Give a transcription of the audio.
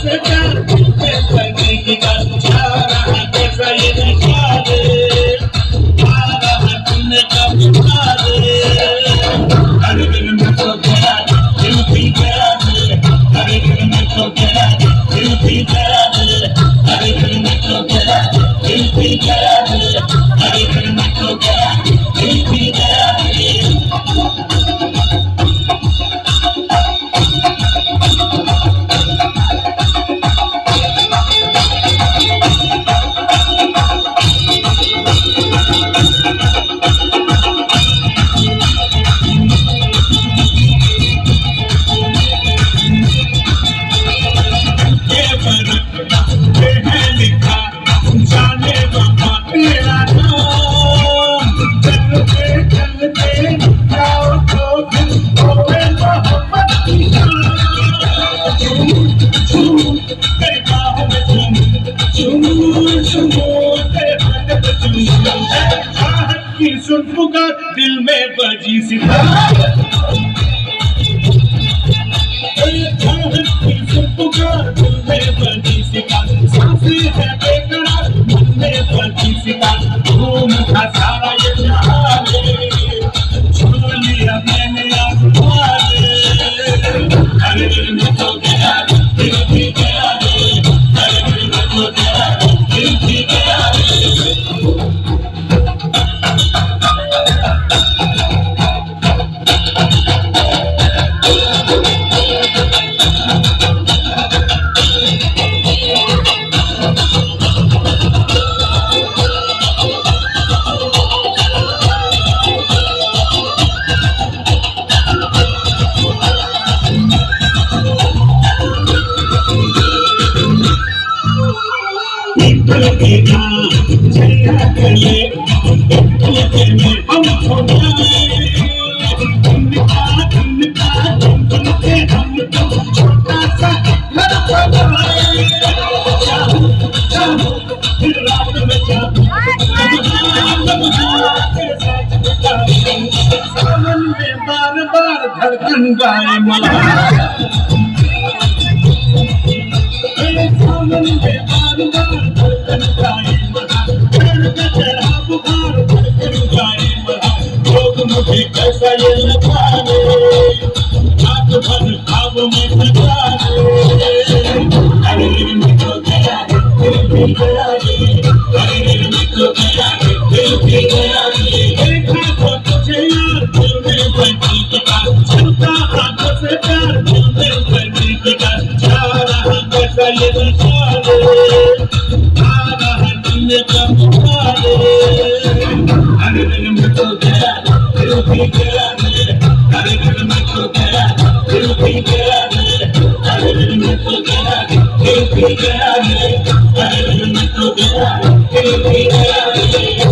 से प्यार करने की बात छा रहा कैसा ये नशा रे आ रहा तुमने कब उठा रे अरे दिल में तो गया दिल भी गया अरे दिल में तो गया दिल भी गया अरे दिल में तो गया दिल भी गया अरे दिल में तो गया दिल भी गया सुन पुकार दिल में बजी सितार सुन पुकार दिल में बजी सितार सांसें है बेकरार दिल में बजी सितार घूम का सारा ये जहां छू लिया मैंने आसमान अरे दिल में तो गया दिल भी गया अरे दिल में तो गया दिल भी गया बार बार धड़कन गाए मला मुझे कैसा ये लगा रात भर ख्वाब में सजा अरे दिल में तो गया दिल भी गया अरे दिल में तो गया दिल भी गया देखा तो तुझे यार दिल में बजी के पास चलता आंखों से प्यार दिल में बजी के पास जा रहा कैसा ये नशा आ रहा दिल में कब उठा अरे दिल में तो गया दिल भी गया अरे दिल में तो गया दिल भी गया अरे दिल में तो गया दिल भी गया अरे दिल में तो गया दिल भी गया